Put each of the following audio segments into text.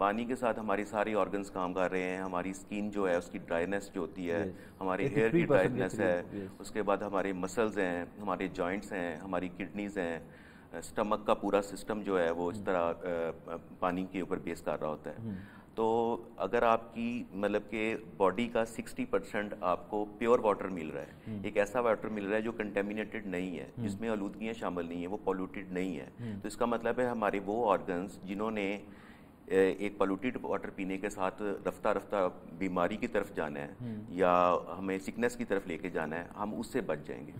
پانی کے ساتھ ہماری ساری آرگنز کام کر رہے ہیں. ہماری اسکن جو ہے اس کی ڈرائینس جو ہوتی ہے, ہمارے ہیئر کی ڈرائینس ہے, اس کے بعد ہمارے مسلز ہیں, ہمارے جوائنٹس ہیں, ہماری کڈنیز ہیں, اسٹمک کا پورا سسٹم جو ہے وہ اس طرح پانی کے اوپر بیس کر رہا ہوتا ہے. تو اگر آپ کی مطلب کہ باڈی کا 60% آپ کو پیور واٹر مل رہا ہے, ایک ایسا واٹر مل رہا ہے جو کنٹامینیٹڈ نہیں ہے, جس میں آلودگیاں شامل نہیں ہیں, وہ پولوٹیڈ نہیں ہے, تو اس کا مطلب ہے ہمارے وہ آرگنز جنہوں نے ایک پولوٹیڈ واٹر پینے کے ساتھ رفتہ رفتہ بیماری کی طرف جانا ہے یا ہمیں سکنس کی طرف لے کے جانا ہے, ہم اس سے بچ جائیں گے.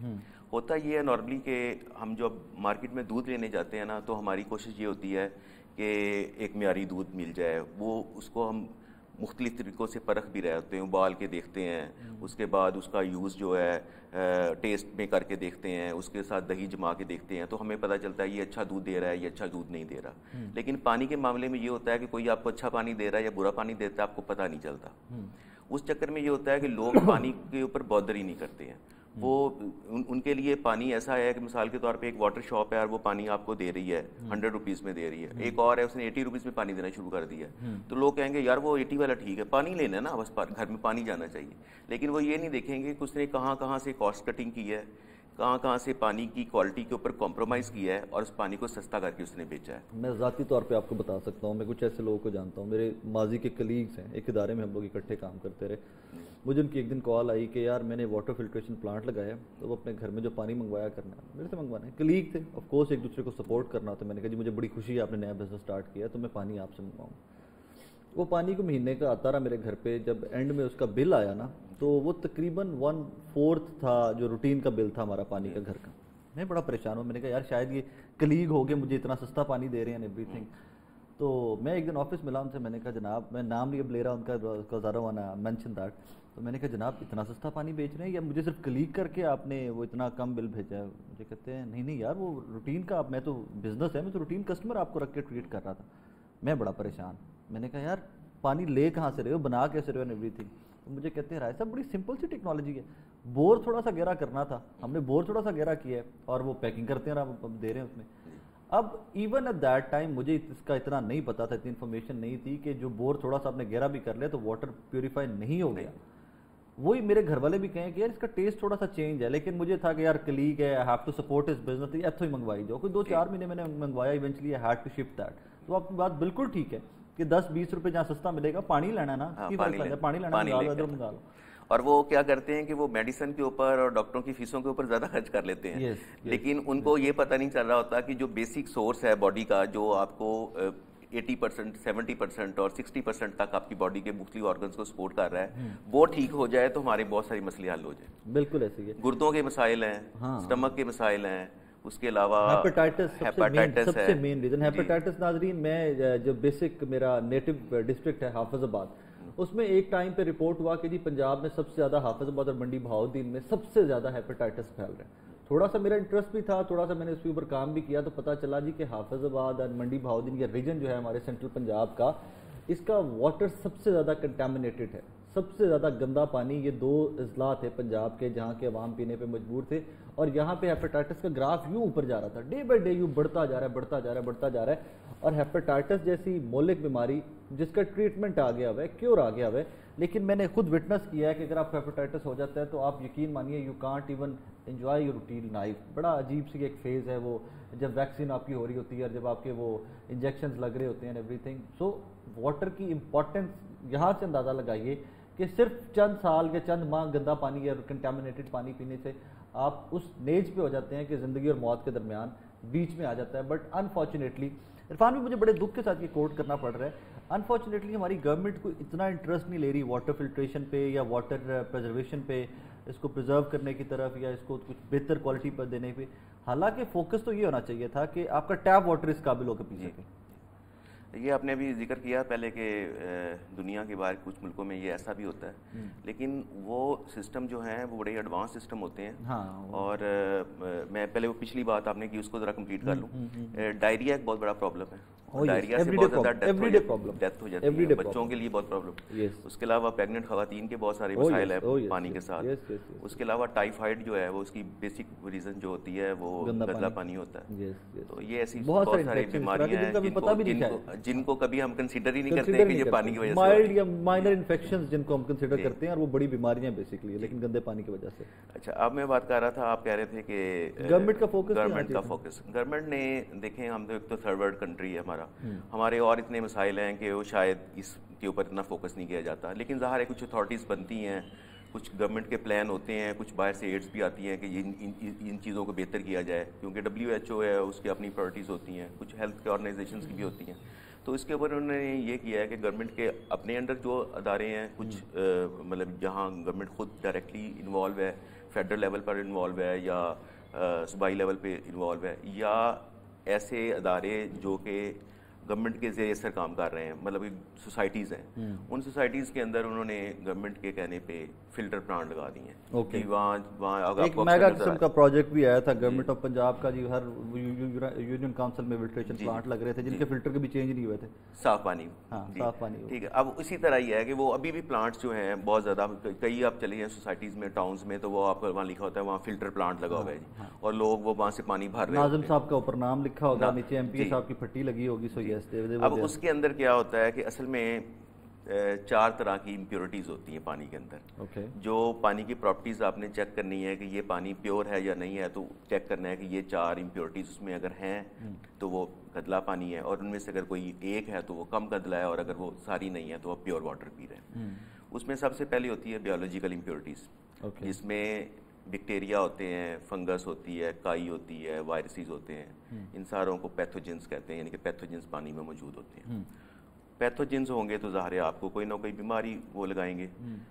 ہوتا یہ ہے نارملی کہ ہم جب مارکیٹ میں دودھ لینے جاتے ہیں نا, تو ہماری کوشش یہ ہوتی ہے کہ ایک معیاری دودھ مل جائے. وہ اس کو ہم مختلف طریقوں سے پرکھ بھی رہے ہوتے ہیں, ابال کے دیکھتے ہیں, اس کے بعد اس کا یوز جو ہے ٹیسٹ میں کر کے دیکھتے ہیں, اس کے ساتھ دہی جما کے دیکھتے ہیں, تو ہمیں پتہ چلتا ہے یہ اچھا دودھ دے رہا ہے, یہ اچھا دودھ نہیں دے رہا. لیکن پانی کے معاملے میں یہ ہوتا ہے کہ کوئی آپ کو اچھا پانی دے رہا ہے یا برا پانی دیتا ہے, آپ کو پتہ نہیں چلتا. اس چکر میں یہ ہوتا ہے کہ لوگ پانی کے اوپر بودر ہی نہیں کرتے ہیں. وہ ان کے لیے پانی ایسا ہے کہ مثال کے طور پہ ایک واٹر شاپ ہے اور وہ پانی آپ کو دے رہی ہے 100 روپیز میں دے رہی ہے, ایک اور ہے اس نے 80 روپیز میں پانی دینا شروع کر دیا ہے. تو لوگ کہیں گے یار وہ 80 والا ٹھیک ہے, پانی لینا ہے نا, بس گھر میں پانی جانا چاہیے. لیکن وہ یہ نہیں دیکھیں گے کہ اس نے کہاں سے کاسٹ کٹنگ کی ہے, کہاں سے پانی کی کوالٹی کے اوپر کمپرومائز کیا ہے, اور اس پانی کو سستا کر کے اس نے بیچا ہے. میں ذاتی طور پہ آپ کو بتا سکتا ہوں, میں کچھ ایسے لوگوں کو جانتا ہوں, میرے ماضی کے کلیگز ہیں, ایک ادارے میں ہم لوگ اکٹھے کام کرتے رہے. مجھے ان کی ایک دن کال آئی کہ یار میں نے واٹر فلٹریشن پلانٹ لگایا, تو وہ اپنے گھر میں جو پانی منگوایا کرنا ہے میرے سے منگوانا ہے. کلیگ تھے, آف کورس ایک دوسرے کو سپورٹ کرنا. تو میں نے کہا جی مجھے بڑی خوشی ہے آپ نے نیا بزنس سٹارٹ کیا, تو میں پانی آپ سے منگواؤں. وہ پانی کو مہینے کا آتا رہا میرے گھر پہ. جب اینڈ میں اس کا بل آیا نا, تو وہ تقریباً 1/4 تھا جو روٹین کا بل تھا ہمارا پانی کا گھر کا. میں بڑا پریشان ہوں, میں نے کہا یار شاید یہ کلیگ ہو گئے, مجھے اتنا سستا پانی دے رہے ہیں ایوری تھنگ. تو میں ایک دن آفس ملا ان سے, میں نے کہا جناب, میں نام نہیں اب لے رہا ان کا, زیادہ وانا مینشن دیٹ. تو میں نے کہا جناب اتنا سستا پانی بیچ رہے ہیں یا مجھے صرف کلیگ کر کے آپ نے وہ اتنا کم بل بھیجا ہے؟ مجھے کہتے ہیں نہیں یار وہ روٹین کا, میں تو بزنس ہے, میں تو روٹین کسٹمر آپ کو رکھ کے ٹریٹ کر رہا تھا. میں بڑا پریشان. میں نے کہا یار پانی لے کہاں سے رہے ہو, بنا کیسے رہے ہو ایوری تھنگ. تو مجھے کہتے ہیں رائے صاحب بڑی سمپل سی ٹیکنالوجی ہے, بور تھوڑا سا گہرا کرنا تھا, ہم نے بور تھوڑا سا گہرا کیا ہے اور وہ پیکنگ کرتے ہیں اور آپ دے رہے ہیں اس میں. اب ایون ایٹ دیٹ ٹائم مجھے اس کا اتنا نہیں پتا تھا, اتنی انفارمیشن نہیں تھی کہ جو بور تھوڑا سا آپ نے گہرا بھی کر لیا تو واٹر پیوریفائی نہیں ہو گیا. وہی میرے گھر والے بھی کہیں کہ یار اس کا ٹیسٹ تھوڑا سا چینج ہے, لیکن مجھے تھا کہ یار کلیگ ہے, I have to support his business, ایتھو ہی منگوائی جاؤ. کوئی 2-4 مہینے میں نے منگوایا, eventually I had to ship that. تو آپ کی بات بالکل ٹھیک ہے کہ 10-20 روپے جہاں سستا ملے گا, پانی لینا نا, پانی لینا منگا لو. اور وہ کیا کرتے ہیں کہ وہ میڈیسن کے اوپر اور ڈاکٹروں کی فیسوں کے اوپر زیادہ خرچ کر لیتے ہیں. لیکن ان کو یہ پتہ نہیں چل رہا ہوتا کہ جو بیسک سورس ہے باڈی کا, جو آپ کو 80%, 70% اور 60% تک آپ کی باڈی کے مختلف آرگنز کو سپورٹ کر رہا ہے, وہ ٹھیک ہو جائے تو ہمارے بہت سارے مسئلے حل ہو جائیں. بالکل ایسے ہی ہے. گردوں کے مسائل ہیں, اسٹمک کے مسائل ہیں, اس کے علاوہ ہیپیٹائٹس سب سے مین ریزن. ہیپیٹائٹس ناظرین, میں جو بیسک میرا نیٹو ڈسٹرکٹ ہے حافظ آباد, اس میں ایک ٹائم پہ رپورٹ ہوا کہ جی پنجاب میں سب سے زیادہ حافظ آباد اور منڈی بہاؤالدین میں سب سے زیادہ ہیپیٹائٹس پھیل رہا ہے. تھوڑا سا میرا انٹرسٹ بھی تھا, تھوڑا سا میں نے اس کے اوپر کام بھی کیا, تو پتہ چلا جی کہ حافظ آباد اور منڈی بہاؤالدین یہ ریجن جو ہے ہمارے سینٹرل پنجاب کا, اس کا واٹر سب سے زیادہ کنٹامنیٹڈ ہے. سب سے زیادہ گندا پانی یہ 2 اضلاع تھے پنجاب کے جہاں کے عوام پینے پہ مجبور تھے, اور یہاں پہ ہیپیٹائٹس کا گراف یوں اوپر جا رہا تھا, ڈے بائی ڈے یوں بڑھتا جا رہا ہے. اور ہیپیٹائٹس جیسی مولک بیماری جس کا ٹریٹمنٹ آ گیا ہوا ہے, کیور آ گیا ہوا ہے, لیکن میں نے خود وٹنس کیا ہے کہ اگر آپ کو ہیپیٹائٹس ہو جاتا ہے تو آپ یقین مانیے you can't even enjoy your routine life. بڑا عجیب سی ایک فیز ہے وہ, جب ویکسین آپ کی ہو رہی ہوتی ہے اور جب آپ کے وہ انجیکشنز لگ رہے ہوتے ہیں ایوری تھنگ. سو واٹر کی امپورٹنس یہاں سے اندازہ لگائیے کہ صرف چند سال یا چند ماہ گندا پانی یا کنٹامنیٹڈ پانی پینے سے آپ اس نیج پہ ہو جاتے ہیں کہ زندگی اور موت کے درمیان بیچ میں آ جاتا ہے. بٹ انفارچونیٹلی عرفان بھی مجھے بڑے دکھ کے ساتھ یہ کوٹ کرنا پڑ رہا ہے, انفارچونیٹلی ہماری گورنمنٹ کو اتنا انٹرسٹ نہیں لے رہی واٹر فلٹریشن پہ یا واٹر پریزرویشن پہ, اس کو پرزرو کرنے کی طرف یا اس کو کچھ بہتر کوالٹی پر دینے پہ. حالانکہ فوکس تو یہ ہونا چاہیے تھا کہ آپ کا ٹیپ واٹر اس قابل ہو کے پی سکے. یہ آپ نے بھی ذکر کیا پہلے کہ دنیا کے باہر کچھ ملکوں میں یہ ایسا بھی ہوتا ہے, لیکن وہ سسٹم جو ہیں وہ بڑے ایڈوانس سسٹم ہوتے ہیں. اور میں پہلے وہ پچھلی بات آپ نے کی اس کو ذرا کمپلیٹ کر لوں. ڈائریا ایک بہت بڑا پرابلم ہے, ڈائریا سے بہت زیادہ ڈیتھ ہو جاتی ہے, بچوں کے لیے بہت پرابلم. اس کے علاوہ پیگنٹ خواتین کے بہت سارے مسائل ہیں پانی کے ساتھ. اس کے علاوہ ٹائیفائڈ جو ہے وہ اس کی بیسک ریزن جو ہوتی ہے وہ گندلا پانی ہوتا ہے. تو یہ ایسی بہت ساری بیماریاں ہیں جن کو کبھی ہم کنسیڈر ہی نہیں کرتے کہ یہ پانی کی وجہ سے مائلڈ یا مائنر انفیکشنز جن کو ہم کنسیڈر کرتے ہیں اور وہ بڑی بیماریاں بیسکلی لیکن گندے پانی کی وجہ سے. اچھا, اب میں بات کر رہا تھا, آپ کہہ رہے تھے کہ گورنمنٹ کا فوکس گورنمنٹ نے, دیکھیں ہم تو ایک تو تھرڈ ورلڈ کنٹری ہے ہمارے اور اتنے مسائل ہیں کہ وہ شاید اس کے اوپر اتنا فوکس نہیں کیا جاتا. لیکن ظاہر ہے کچھ اتھارٹیز بنتی ہیں, کچھ گورنمنٹ کے پلان ہوتے ہیں, کچھ باہر سے ایڈس بھی آتی ہیں کہ ان چیزوں کو بہتر کیا جائے, کیونکہ WHO ہے اس کی اپنی پرائرٹیز ہوتی ہیں, کچھ ہیلتھ کے آرگنائزیشنز کی بھی ہوتی ہیں. تو اس کے اوپر انہوں نے یہ کیا ہے کہ گورنمنٹ کے اپنے انڈر جو ادارے ہیں, کچھ مطلب جہاں گورنمنٹ خود ڈائریکٹلی انوالو ہے, فیڈرل لیول پر انوالو ہے یا صوبائی لیول پہ انوالو ہے, یا ایسے ادارے جو کہ گورنمنٹ کے زیر اثر کام کر رہے ہیں, مطلب سوسائٹیز ہیں, ان سوسائٹیز کے اندر انہوں نے گورنمنٹ کے کہنے پہ فلٹر پلانٹ لگا دیے ہیں کہ وہاں ایک میگا قسم کا پروجیکٹ بھی آیا تھا گورنمنٹ آف پنجاب کا جی, ہر یونین کاؤنسل میں فلٹریشن پلانٹ لگ رہے تھے جن کے فلٹر کے بھی چینج نہیں ہوئے تھے, صاف پانی. صاف پانی, ٹھیک ہے. اب اسی طرح یہ ہے کہ وہ ابھی بھی پلانٹس جو ہیں بہت زیادہ, کئی آپ چلے جائیں سوسائٹیز میں, ٹاؤنز میں, تو وہ آپ کو وہاں لکھا ہوتا ہے وہاں فلٹر پلانٹ لگا ہوا ہے جی, اور لوگ وہ وہاں سے پانی بھر رہے ہیں. ناظم صاحب کا اوپر نام لکھا ہوگا, نیچے MP صاحب کی پھٹی لگی ہوگی. سو یس. اب اس کے اندر کیا ہوتا ہے کہ اصل میں 4 طرح کی امپیورٹیز ہوتی ہیں پانی کے اندر. جو پانی کی پراپرٹیز آپ نے چیک کرنی ہے کہ یہ پانی پیور ہے یا نہیں ہے, تو چیک کرنا ہے کہ یہ 4 امپیورٹیز اس میں اگر ہیں تو وہ گدلا پانی ہے, اور ان میں سے اگر کوئی ایک ہے تو وہ کم گدلا ہے, اور اگر وہ ساری نہیں ہے تو وہ پیور واٹر پی رہے ہیں. اس میں سب سے پہلی ہوتی ہے بیولوجیکل امپیورٹیز, جس میں بیکٹیریا ہوتے ہیں, فنگس ہوتی ہے, کائی ہوتی ہے, وائرسز ہوتے ہیں. ان ساروں کو پیتھوجنس کہتے ہیں, یعنی کہ پیتھوجنس پانی میں موجود ہوتے ہیں. پیتھوجنس ہوں گے تو ظاہر ہے آپ کو کوئی نہ کوئی بیماری وہ لگائیں گے,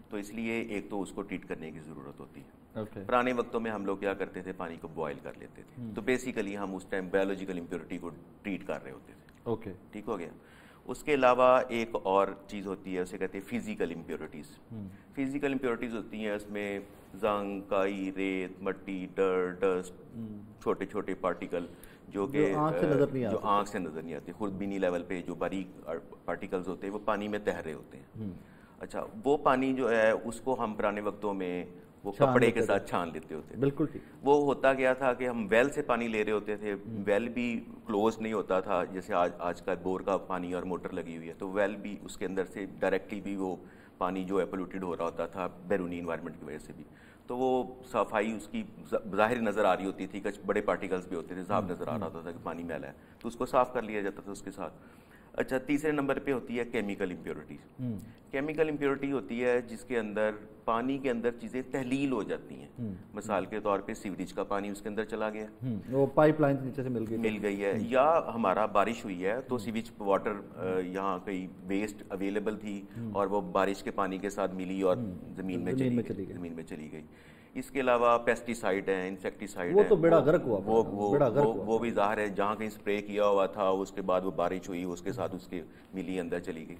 تو اس لیے ایک تو اس کو ٹریٹ کرنے کی ضرورت ہوتی ہے. پرانے وقتوں میں ہم لوگ کیا کرتے تھے, پانی کو بوائل کر لیتے تھے, تو بیسیکلی ہم اس ٹائم بایولوجیکل امپیورٹی کو ٹریٹ کر رہے ہوتے تھے. ٹھیک ہو گیا. اس کے علاوہ ایک اور چیز ہوتی ہے, اسے کہتے ہیں فزیکل امپیورٹیز. فزیکل امپیورٹیز ہوتی ہیں, اس میں زنگ, کائی, ریت, مٹی, ڈسٹ, چھوٹے چھوٹے پارٹیکل جو کہ آنکھ سے نظر نہیں آتی, خوردبینی لیول پہ جو باریک پارٹیکلز ہوتے ہیں وہ پانی میں تیر رہے ہوتے ہیں. اچھا, وہ پانی جو ہے اس کو ہم پرانے وقتوں میں وہ کپڑے کے ساتھ چھان لیتے ہوتے ہیں. بالکل ٹھیک. وہ ہوتا کیا تھا کہ ہم ویل سے پانی لے رہے ہوتے تھے, ویل بھی کلوز نہیں ہوتا تھا جیسے آج کا بور کا پانی اور موٹر لگی ہوئی ہے, تو ویل بھی اس کے اندر سے ڈائریکٹلی بھی وہ پانی جو ہے پولوٹیڈ ہو رہا ہوتا تھا بیرونی انوائرمنٹ کی وجہ سے بھی. تو وہ صفائی اس کی ظاہر نظر آ رہی ہوتی تھی, کچھ بڑے پارٹیکلز بھی ہوتے تھے, صاف نظر آ رہا ہوتا تھا کہ پانی میلا ہے, تو اس کو صاف کر لیا جاتا تھا اس کے ساتھ. اچھا, تیسرے نمبر پہ ہوتی ہے کیمیکل امپیورٹیز. کیمیکل امپیورٹی ہوتی ہے جس کے اندر پانی کے اندر چیزیں تحلیل ہو جاتی ہیں. مثال کے طور پہ سیوریج کا پانی اس کے اندر چلا گیا, وہ پائپ لائن نیچے سے مل گئی ہے, یا ہمارا بارش ہوئی ہے تو سیویج واٹر یہاں کئی ویسٹ اویلیبل تھی اور وہ بارش کے پانی کے ساتھ ملی اور زمین میں چلی گئی. اس کے علاوہ پیسٹی سائڈ ہیں, انسیکٹیسائڈ ہیں, وہ تو بیڑا غرق ہوا, وہ بھی ظاہر ہے جہاں کہیں اسپرے کیا ہوا تھا, اس کے بعد وہ بارش ہوئی, اس کے ساتھ اس کے ملی اندر چلی گئی.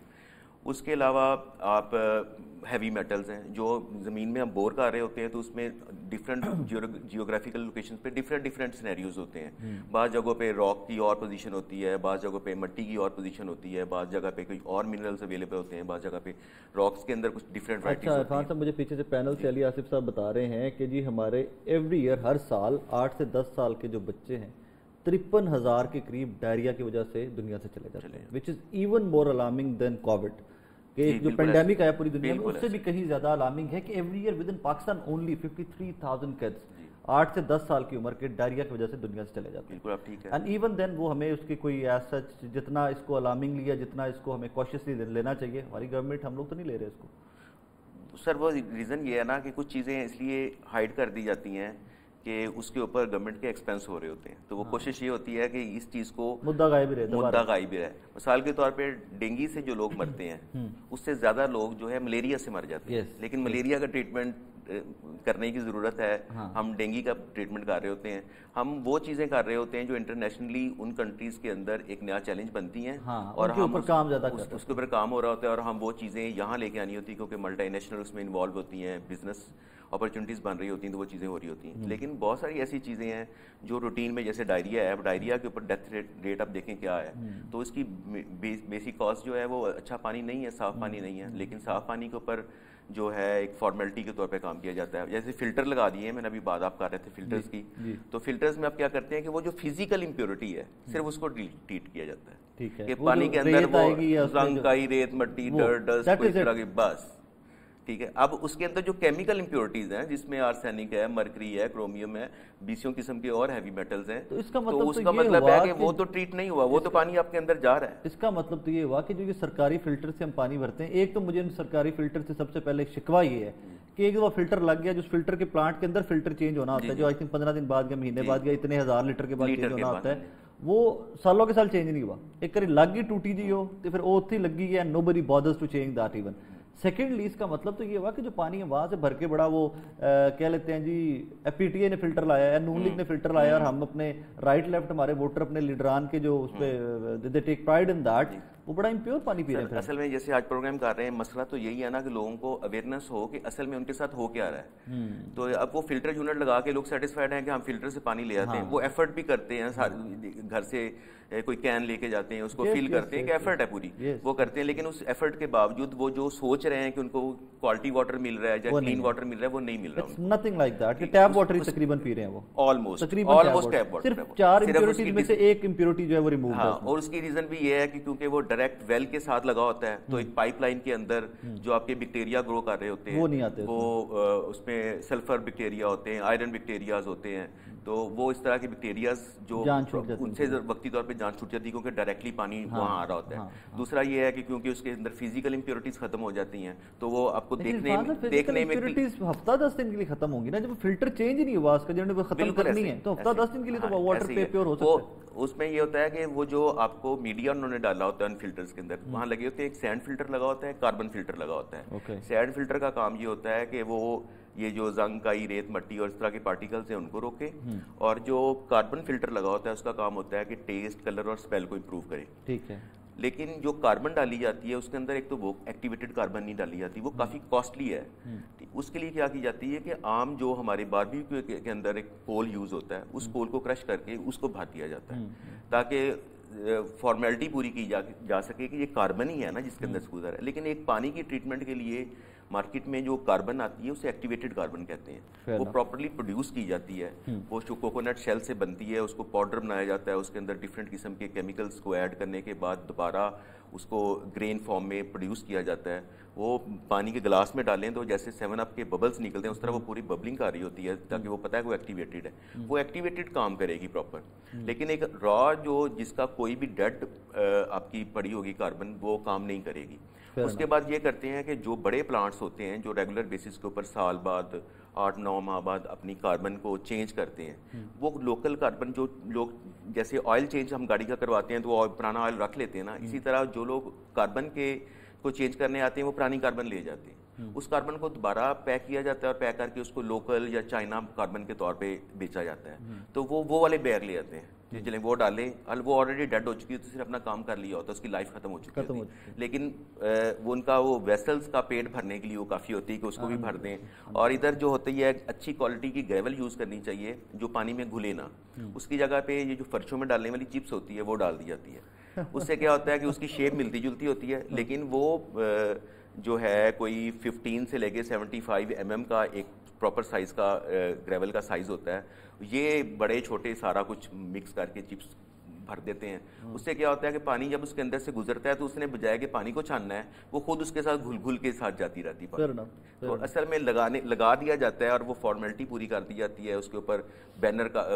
اس کے علاوہ آپ ہیوی میٹلز ہیں جو زمین میں ہم بور کر رہے ہوتے ہیں, تو اس میں ڈفرینٹ جیوگرافیکل لوکیشنز پہ ڈفرینٹ سینیریوز ہوتے ہیں. بعض جگہوں پہ راک کی اور پوزیشن ہوتی ہے, بعض جگہوں پہ مٹی کی اور پوزیشن ہوتی ہے, بعض جگہ پہ کوئی اور منرلز اویلیبل ہوتے ہیں, بعض جگہ پہ راکس کے اندر کچھ ڈفرینٹ ورائٹیز ہوتی ہیں. خان صاحب, مجھے پیچھے سے پینل سے علی آصف صاحب بتا رہے ہیں کہ جی ہمارے ایوری ایئر ہر سال 8 سے 10 سال کے جو بچے ہیں 53,000 کے قریب ڈائریا کی وجہ سے دنیا سے چلے جاتے ہیں, which is even more alarming than COVID. کہ جو پینڈیمک آیا پوری دنیا میں اس سے بھی کہیں زیادہ الارمنگ ہے کہ every year with in Pakistan only 53,000 kids 8 سے 10 سال کی عمر کے ڈائریا کی وجہ سے دنیا سے چلے جاتے ہیں. بالکل آپ ٹھیک ہے. اینڈ ایون دین وہ ہمیں اس کی کوئی ایسا جتنا اس کو الارمنگ لیا, جتنا اس کو ہمیں کوششلی لینا چاہیے, ہماری گورنمنٹ ہم لوگ تو نہیں لے رہے اس کو. سر وہ ریزن یہ ہے نا کہ کچھ چیزیں اس لیے ہائڈ کر دی جاتی ہیں کہ اس کے اوپر گورنمنٹ کے ایکسپینس ہو رہے ہوتے ہیں, تو وہ کوشش یہ ہوتی ہے کہ اس چیز کو مدعا غائب رہے. مثال کے طور پہ ڈینگی سے جو لوگ مرتے ہیں اس سے زیادہ لوگ جو ہے ملیریا سے مر جاتے ہیں, لیکن ملیریا کا ٹریٹمنٹ کرنے کی ضرورت ہے, ہم ڈینگی کا ٹریٹمنٹ کر رہے ہوتے ہیں. ہم وہ چیزیں کر رہے ہوتے ہیں جو انٹرنیشنلی ان کنٹریز کے اندر ایک نیا چیلنج بنتی ہیں, اور ہم اس کے اوپر کام ہو رہا ہوتا ہے, اور ہم وہ چیزیں یہاں لے کے آنی ہوتی ہیں کیونکہ ملٹی نیشنل اس میں انوالو ہوتی ہیں, بزنس, اپرچونیٹیز بن رہی ہوتی ہیں تو وہ چیزیں ہو رہی ہوتی ہیں. لیکن بہت ساری ایسی چیزیں ہیں جو روٹین میں, جیسے ڈائریا ہے, اب ڈائریا کے اوپر ڈیتھ ریٹ آپ دیکھیں کیا ہے, تو اس کی بیسک کاز جو ہے وہ اچھا پانی نہیں ہے, صاف پانی نہیں ہے. لیکن صاف پانی کے اوپر جو ہے ایک فارمیلٹی کے طور پہ کام کیا جاتا ہے. جیسے فلٹر لگا دیے ہیں, میں نے ابھی بات آپ کر رہے تھے فلٹرز کی, تو فلٹرز میں آپ کیا کرتے ہیں کہ وہ جو فزیکل امپیورٹی ہے صرف اس کو ٹریٹ کیا جاتا ہے کہ پانی کے اندر وہ زنگ, کائی, ریت, مٹی, ڈسٹ, کوئی طرح کی, بس ٹھیک ہے. اب اس کے اندر جو کیمیکل امپیورٹیز ہیں جس میں آرسینک ہے, مرکری ہے, کرومیم ہے, 20 قسم کے اور ہیوی میٹلز ہیں, تو اس کا مطلب ہے کہ وہ تو ٹریٹ نہیں ہوا, وہ تو پانی آپ کے اندر جا رہا ہے. اس کا مطلب تو یہ ہوا کہ جو یہ سرکاری فلٹر سے ہم پانی بھرتے ہیں, ایک تو مجھے ان سرکاری فلٹر سے سب سے پہلے شکوہ یہ ہے کہ ایک دفعہ فلٹر لگ گیا, جو فلٹر کے پلانٹ کے اندر فلٹر چینج ہونا ہوتا ہے, جو آئی تھنک 15 دن بعد یا مہینے بعد یا اتنے 1000 لیٹر کے بعد چینج ہونا ہوتا ہے, وہ سالوں کے سال چینج نہیں ہوا. ایک کری لگ گئی ٹوٹی جی ہو تو پھر اوتھی لگی ہے, nobody bothers to change that even. Secondly اس کا مطلب تو یہ ہوا کہ جو پانی ہے وہاں سے بھر کے بڑا وہ کہہ لیتے ہیں جی پی ٹی اے نے فلٹر لایا ہے, نون لیگ نے فلٹر لایا, اور ہم اپنے رائٹ لیفٹ ہمارے ووٹر اپنے لیڈران کے جو اس پہ دے ٹیک پرائڈ ان دیٹ, وہ بڑا امپیور پانی پی رہے ہیں. اصل میں جیسے آج پروگرام کر رہے ہیں, مسئلہ تو یہی ہے نا کہ لوگوں کو اویئرنیس ہو کہ اصل میں ان کے ساتھ ہو کیا رہا ہے. تو اب وہ فلٹر یونٹ لگا کے لوگ سیٹسفائڈ ہیں کہ ہم فلٹر سے پانی لے آتے ہیں, وہ ایفرٹ بھی کرتے ہیں, گھر سے کوئی کین لے کے جاتے ہیں, اس کو فیل کرتے ہیں کہ ایفرٹ ہے پوری, وہ کرتے ہیں. لیکن اس ایفرٹ کے باوجود وہ جو سوچ رہے ہیں کہ ان کو کوالٹی واٹر مل رہا ہے یا کلین واٹر مل رہا ہے, وہ نہیں مل رہا. نتھنگ لائک دیٹ, کہ ٹیپ واٹر ہی تقریباً پی رہے ہیں وہ, آلموسٹ ٹیپ واٹر, صرف 4 امپیورٹیز میں سے ایک امپیورٹی جو ہے وہ ریموو ہے. اور اس کی ریزن بھی یہ ہے کہ کیونکہ وہ ڈائریکٹ ویل کے ساتھ لگا ہوتا ہے, تو ایک پائپ لائن کے اندر جو آپ کے بیکٹیریا گرو کر رہے ہوتے ہیں وہ نہیں آتے, وہ اس میں سلفر بیکٹیریا ہوتے ہیں, آئرن بیکٹیریاز ہوتے ہیں, تو وہ اس طرح کے بیکٹیریاز جو ان سے وقتی طور پہ جان چھوٹ جاتی ہے کیونکہ ڈائریکٹلی پانی وہاں آ رہا ہوتا ہے. دوسرا یہ ہے کہ کیونکہ اس کے اندر فزیکل امپیورٹیز ختم ہو جاتی ہیں, تو وہ آپ کو دیکھنے میں ہفتہ 10 دن کے لیے ختم ہوں گی نا, جب فلٹر چینج نہیں ہوا اس کا, جب ختم کرنی ہے تو ہفتہ 10 دن کے لیے تو واٹر پیور ہو سکتا ہے. اس میں یہ ہوتا ہے کہ وہ جو آپ کو میڈیا انہوں نے ڈالا ہوتا ہے ان فلٹرز کے اندر, وہاں لگے ہوتے ہیں, ایک سینڈ فلٹر لگا ہوتا ہے, کاربن فلٹر لگا ہوتا ہے. سینڈ فلٹر کا کام یہ ہوتا ہے کہ وہ یہ جو زنگ, کائی, ریت, مٹی اور اس طرح کے پارٹیکلز ہیں ان کو روکے, اور جو کاربن فلٹر لگا ہوتا ہے اس کا کام ہوتا ہے کہ ٹیسٹ, کلر اور اسمیل کو امپروو کرے. ٹھیک ہے. لیکن جو کاربن ڈالی جاتی ہے اس کے اندر ایک تو وہ ایکٹیویٹڈ کاربن نہیں ڈالی جاتی, وہ کافی کاسٹلی ہے. اس کے لیے کیا کی جاتی ہے کہ عام جو ہمارے باربیکیو کے اندر ایک کول یوز ہوتا ہے, اس کول کو کرش کر کے اس کو بھر دیا جاتا ہے تاکہ فارمیلٹی پوری کی جا سکے کہ یہ کاربن ہی ہے نا جس کے اندر سے گزر ہے. لیکن ایک پانی کی ٹریٹمنٹ کے لیے مارکیٹ میں جو کاربن آتی ہے اسے ایکٹیویٹڈ کاربن کہتے ہیں, وہ پراپرلی پروڈیوس کی جاتی ہے, وہ جو کوکونٹ شیل سے بنتی ہے اس کو پاؤڈر بنایا جاتا ہے, اس کے اندر ڈفرینٹ قسم کے کیمیکلز کو ایڈ کرنے کے بعد دوبارہ اس کو گرین فارم میں پروڈیوس کیا جاتا ہے. وہ پانی کے گلاس میں ڈالیں تو جیسے 7 اپ کے ببلز نکلتے ہیں اس طرح وہ پوری ببلنگ آ رہی ہوتی ہے تاکہ وہ پتہ ہے کہ وہ ایکٹیویٹڈ ہے, وہ ایکٹیویٹڈ کام کرے گی پراپر. لیکن ایک را جو جس کا کوئی بھی ڈیڈ آپ کی پڑی ہوگی کاربن, وہ کام نہیں کرے گی. اس کے بعد یہ کرتے ہیں کہ جو بڑے پلانٹس ہوتے ہیں جو ریگولر بیسس کے اوپر سال بعد 8-9 ماہ بعد اپنی کاربن کو چینج کرتے ہیں, وہ لوکل کاربن جو لوگ جیسے آئل چینج ہم گاڑی کا کرواتے ہیں تو وہ پرانا آئل رکھ لیتے ہیں نا, اسی طرح جو لوگ کاربن کے کو چینج کرنے آتے ہیں وہ پرانی کاربن لے جاتے ہیں, اس کاربن کو دوبارہ پیک کیا جاتا ہے اور پیک کر کے اس کو لوکل یا چائنا کاربن کے طور پہ بیچا جاتا ہے. تو وہ والے بیگ لے آتے ہیں کہ چلیں وہ ڈالیں, وہ آلریڈی ڈیڈ ہو چکی ہے تو صرف اپنا کام کر لیا ہوتا ہے, اس کی لائف ختم ہو چکی ہے. لیکن وہ ان کا وہ ویسلز کا پیٹ بھرنے کے لیے وہ کافی ہوتی ہے کہ اس کو بھی بھر دیں. اور ادھر جو ہوتی ہے اچھی کوالٹی کی گریول یوز کرنی چاہیے جو پانی میں گھلے نا, اس کی جگہ پہ یہ جو فرشوں میں ڈالنے والی چپس ہوتی ہے وہ ڈال دی جاتی ہے. اس سے کیا ہوتا ہے کہ اس کی شیپ ملتی جلتی ہوتی ہے, لیکن وہ جو ہے کوئی 15 سے لے کے 75 mm کا ایک پراپر سائز کا گریول کا سائز ہوتا ہے. یہ بڑے چھوٹے سارا کچھ مکس کر کے چپس بھر دیتے ہیں. اس سے کیا ہوتا ہے کہ پانی جب اس کے اندر سے گزرتا ہے تو اس نے بجائے کہ پانی کو چھاننا ہے وہ خود اس کے ساتھ گھل گھل کے ساتھ جاتی رہتی ہے. تو اصل میں لگا دیا جاتا ہے اور وہ فارمیلٹی پوری کر دی جاتی ہے, اس کے اوپر بینر کا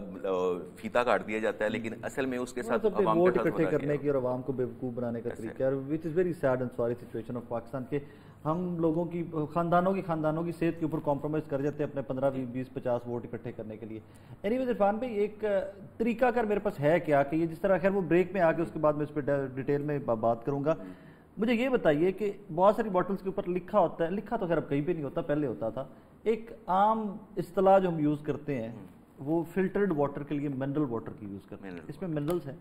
فیتا کاٹ دیا جاتا ہے, لیکن اصل میں اس کے ساتھ عوام کے اکٹھے کرنے کی اور عوام کو بیوقوف بنانے کا طریقہ ہے, which is very sad and sorry situation of Pakistan کے ہم لوگوں کی خاندانوں کی صحت کے اوپر کمپرومائز کر جاتے ہیں اپنے 15-20-50 ووٹ اکٹھے کرنے کے لیے. اینی ویز عرفان بھائی ایک طریقہ کار میرے پاس ہے کیا کہ یہ جس طرح خیر وہ بریک میں آ کے اس کے بعد میں اس پہ ڈیٹیل میں بات کروں گا. مجھے یہ بتائیے کہ بہت ساری باٹلس کے اوپر لکھا ہوتا ہے, لکھا تو خیر اب کہیں پہ نہیں ہوتا, پہلے ہوتا تھا, ایک عام اصطلاح جو ہم یوز کرتے ہیں وہ فلٹرڈ واٹر کے لیے منرل واٹر کی یوز کرتے ہیں. اس میں منرلس ہیں.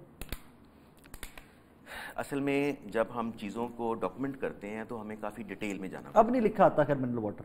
اصل میں جب ہم چیزوں کو ڈاکومنٹ کرتے ہیں تو ہمیں کافی ڈیٹیل میں جانا. اب نہیں لکھا آتا خیر منرل واٹر,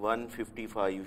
155।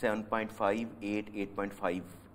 7.5, 8, 8.5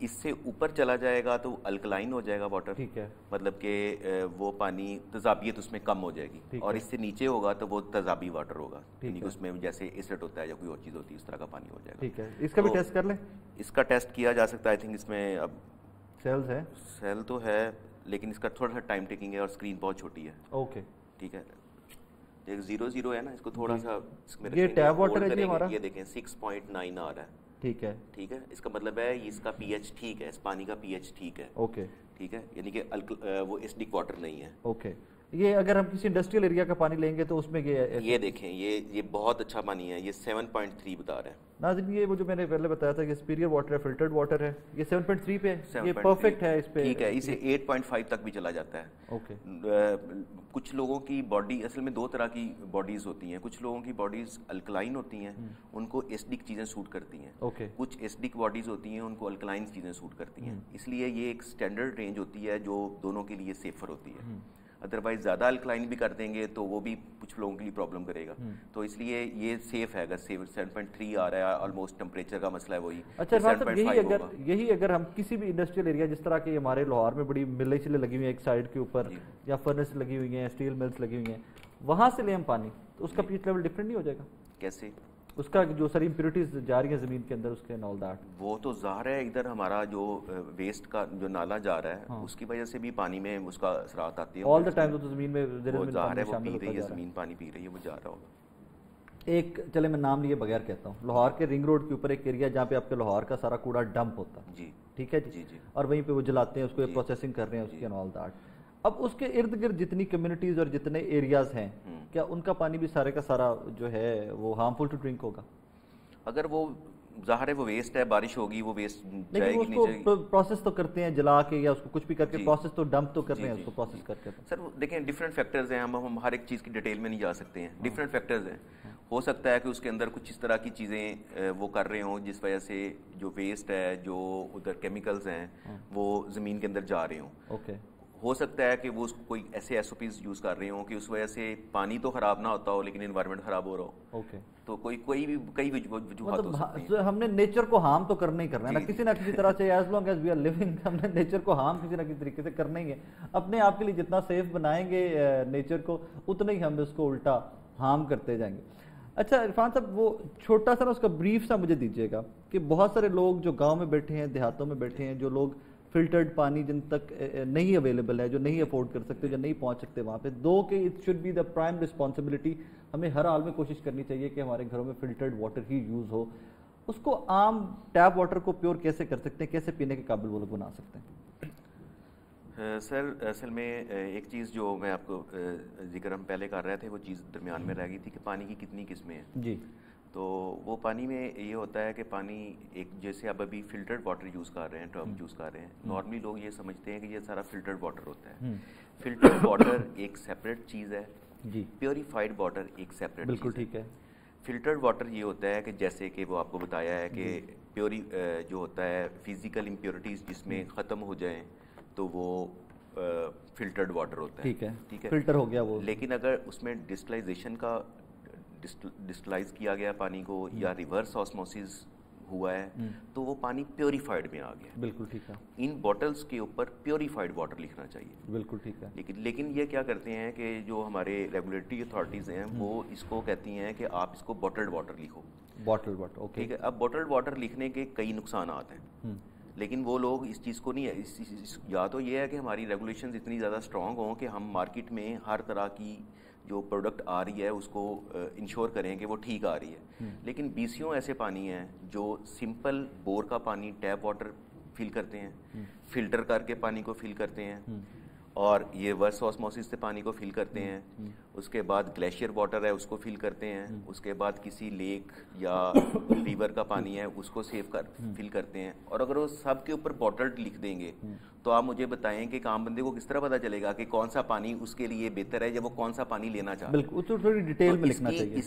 اس سے اوپر چلا جائے گا تو الکلائن ہو جائے گا واٹر، ٹھیک ہے، مطلب کہ وہ پانی تیزابیت اس میں کم ہو جائے گی، اور اس سے نیچے ہوگا تو وہ تیزابی واٹر ہوگا، یعنی کہ اس میں جیسے ایسڈ ہوتا ہے یا کوئی اور چیز ہوتی ہے اس طرح کا پانی ہو جائے گا. ٹھیک ہے. اس کا بھی ٹیسٹ کر لیں. اس کا ٹیسٹ کیا جا سکتا ہے. آئی تھنک اس میں اب سیلز ہے، سیل تو ہے لیکن اس کا تھوڑا سا ٹائم ٹیکنگ ہے اور اسکرین بہت چھوٹی ہے. اوکے ٹھیک ہے. ایک 0 ہے نا، اس کو تھوڑا سا اس میں یہ ٹیپ واٹر ہے جی ہمارا، یہ دیکھیں 6.9 آ رہا ہے. ٹھیک ہے، ٹھیک ہے. اس کا مطلب ہے اس کا پی ایچ ٹھیک ہے، اس پانی کا پی ایچ ٹھیک ہے. اوکے ٹھیک ہے، یعنی کہ وہ ایسڈک واٹر نہیں ہے. اوکے. یہ اگر ہم کسی انڈسٹریل ایریا کا پانی لیں گے تو اس میں یہ دیکھیں یہ بہت اچھا پانی ہے، یہ 7.3 بتا رہا ہے. ناظرین یہ وہ جو میں نے پہلے بتایا تھا کہ سپیریئر واٹر ہے، فلٹرڈ واٹر ہے، یہ 7.3 پہ ہے، یہ پرفیکٹ ہے اس پہ. ٹھیک ہے، اسے 8.5 تک بھی چلا جاتا ہے. اوکے. کچھ لوگوں کی باڈی، اصل میں 2 طرح کی باڈیز ہوتی ہیں. کچھ لوگوں کی باڈیز الکلائن ہوتی ہیں، ان کو ایسڈک چیزیں سوٹ کرتی ہیں. اوکے. کچھ ایسڈک باڈیز ہوتی ہیں، ان کو الکلائن چیزیں سوٹ کرتی ہیں. اس لیے یہ ایک سٹینڈرڈ رینج ہوتی ہے جو دونوں کے لیے سیفر ہوتی ہے. ادروائز زیادہ الکلائن بھی کر دیں گے تو وہ بھی کچھ لوگوں کے لیے پرابلم کرے گا. تو اس لیے یہ سیف ہے. اگر 7.3 آ رہا ہے آلموسٹ، ٹمپریچر کا مسئلہ ہے وہی. اچھا یہی اگر ہم کسی بھی انڈسٹریل ایریا، جس طرح کہ ہمارے لاہور میں بڑی ملیں چلیں لگی ہوئی ہیں ایک سائڈ کے اوپر، یا فرنس لگی ہوئی ہیں، اسٹیل ملز لگی ہوئی ہیں، وہاں سے لیں ہم پانی تو اس کا پی ایچ لیول ڈفرینٹ نہیں ہو جائے گا؟ کیسے؟ اس کا جو ساری امپیورٹیز جا رہی ہیں زمین کے اندر، اس کے نال دیٹ، وہ تو ظاہر ہے ادھر ہمارا جو ویسٹ کا جو نالا جا رہا ہے اس کی وجہ سے بھی پانی میں اس کا اثرات آتے ہیں. آل دا ٹائم تو زمین میں ظاہر ہے وہ پی رہی ہے، زمین پانی پی رہی ہے، وہ جا رہا ہوگا. ایک چلے میں نام لیے بغیر کہتا ہوں، لاہور کے رنگ روڈ کے اوپر ایک ایریا جہاں پہ آپ کے لاہور کا سارا کوڑا ڈمپ ہوتا ہے. جی ٹھیک ہے جی. اور وہیں پہ وہ جلاتے ہیں اس کو، پروسیسنگ کر رہے ہیں اس کی آل دیٹ. اب اس کے ارد گرد جتنی کمیونٹیز اور جتنے ایریاز ہیں، کیا ان کا پانی بھی سارے کا سارا جو ہے وہ ہارمفل ٹو ڈرنک ہوگا؟ اگر وہ ظاہر ہے وہ ویسٹ ہے، بارش ہوگی وہ ویسٹ جائے گی. لیکن اس کو پروسیس تو کرتے ہیں جلا کے یا اس کو کچھ بھی کر کے پروسیس تو ڈمپ تو کر رہے ہیں اس کو پروسیس کر کے. سر دیکھیں ڈفرینٹ فیکٹرز ہیں، ہم ہر ایک چیز کی ڈیٹیل میں نہیں جا سکتے ہیں. ڈفرینٹ فیکٹرز ہیں. ہو سکتا ہے کہ اس کے اندر کچھ اس طرح کی چیزیں وہ کر رہے ہوں جس وجہ سے جو ویسٹ ہے، جو ادھر کیمیکلز ہیں، وہ زمین کے اندر جا رہے ہوں. اوکے. ہو سکتا ہے کہ وہ کوئی ایسے ایس او پیز یوز کر رہے ہوں کہ اس وجہ سے پانی تو خراب نہ ہوتا ہو لیکن انوائرمنٹ خراب ہو رہا ہو. اوکے. تو کوئی بھی کئی وجوہات ہو سکتی ہیں. ہم نے نیچر کو ہارم تو کرنا ہی کرنا ہے نا کسی نہ کسی طرح سے. As long as we are living ہم نے نیچر کو ہارم کسی نہ کسی طریقے سے کرنا ہی ہے. اپنے آپ کے لیے جتنا سیف بنائیں گے نیچر کو، اتنا ہی ہم اس کو الٹا ہارم کرتے جائیں گے. اچھا عرفان صاحب، وہ چھوٹا سا نا اس کا بریف سا مجھے دیجیے گا کہ بہت سارے لوگ جو گاؤں میں بیٹھے ہیں، دیہاتوں میں بیٹھے ہیں، جو لوگ فلٹرڈ پانی جن تک نہیں اویلیبل ہے، جو نہیں افورڈ کر سکتے، جو نہیں پہنچ سکتے وہاں پہ، دو کہ it should be the prime responsibility. ہمیں ہر حال میں کوشش کرنی چاہیے کہ ہمارے گھروں میں فلٹرڈ واٹر ہی یوز ہو. اس کو عام ٹیپ واٹر کو پیور کیسے کر سکتے ہیں، کیسے پینے کے قابل وہ لوگ بنا سکتے ہیں؟ سر اصل میں ایک چیز جو میں آپ کو ذکر ہم پہلے کر رہے تھے، وہ چیز درمیان میں رہ گئی تھی کہ پانی کی کتنی قسمیں ہیں. جی. تو وہ پانی میں یہ ہوتا ہے کہ پانی ایک جیسے آپ ابھی فلٹرڈ واٹر یوز کر رہے ہیں، ٹرم یوز کر رہے ہیں، نارملی لوگ یہ سمجھتے ہیں کہ یہ سارا فلٹرڈ واٹر ہوتا ہے. فلٹرڈ واٹر ایک سیپریٹ چیز ہے. جی. پیوریفائڈ واٹر ایک سیپریٹ. بالکل ٹھیک ہے. فلٹرڈ واٹر یہ ہوتا ہے کہ جیسے کہ وہ آپ کو بتایا ہے کہ جو ہوتا ہے فزیکل امپیورٹیز جس میں ختم ہو جائیں تو وہ فلٹرڈ واٹر ہوتا ہے. ٹھیک ہے، فلٹر ہو گیا وہ. لیکن اگر اس میں ڈسٹلائزیشن کا ڈسٹلائز کیا گیا پانی کو یا ریورس آسموسس ہوا ہے تو وہ پانی پیوریفائڈ میں آ گیا. بالکل ٹھیک ہے. ان بوٹلز کے اوپر پیوریفائڈ واٹر لکھنا چاہیے. بالکل ٹھیک ہے. لیکن یہ کیا کرتے ہیں کہ جو ہمارے ریگولیٹری اتھارٹیز ہیں وہ اس کو کہتی ہیں کہ آپ اس کو بوٹلڈ واٹر لکھو. بوٹلڈ واٹر. اوکے. ٹھیک ہے. اب بوٹلڈ واٹر لکھنے کے کئی نقصانات ہیں، لیکن وہ لوگ اس چیز کو نہیں، یا تو یہ ہے کہ ہماری ریگولیشنز اتنی زیادہ اسٹرانگ ہوں کہ ہم مارکیٹ میں ہر طرح کی جو پروڈکٹ آ رہی ہے اس کو انشور کریں کہ وہ ٹھیک آ رہی ہے. لیکن بیسیوں ایسے پانی ہیں جو سمپل بور کا پانی ٹیپ واٹر فل کرتے ہیں، فلٹر کر کے پانی کو فل کرتے ہیں، اور یہ ریورس آسموسس سے پانی کو فل کرتے ہیں. اس کے بعد گلیشیئر واٹر ہے اس کو فل کرتے ہیں. اس کے بعد کسی لیک یا ریور کا پانی ہے اس کو فل کرتے ہیں. اور اگر وہ سب کے اوپر بوٹلڈ لکھ دیں گے تو آپ مجھے بتائیں کہ عام بندے کو کس طرح پتہ چلے گا کہ کون سا پانی اس کے لیے بہتر ہے یا وہ کون سا پانی لینا چاہتا ہے. بالکل تھوڑی ڈیٹیل میں لکھنا چاہیے.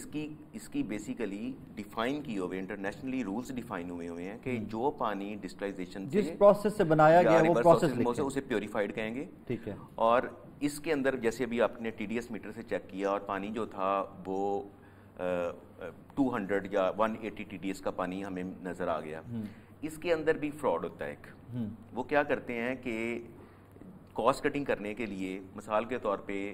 اس کی بیسیکلی ڈیفائن کی ہوئے انٹرنیشنلی رولز ڈیفائن ہوئے ہیں کہ جو پانی ڈسٹلائزیشن جس پروسیس سے بنایا گیا وہ پروسیس لکھیں، اسے پیوریفائڈ کہیں گے. ٹھیک ہے. اور اس کے اندر جیسے ابھی آپ نے ٹی ڈی ایس میٹر سے چیک کیا اور پانی جو تھا وہ 200 یا 180 ٹی ڈی ایس کا پانی ہمیں نظر آ گیا. اس کے اندر بھی فراڈ ہوتا ہے ایک. وہ کیا کرتے ہیں کہ کاسٹ کٹنگ کرنے کے لیے مثال کے طور پہ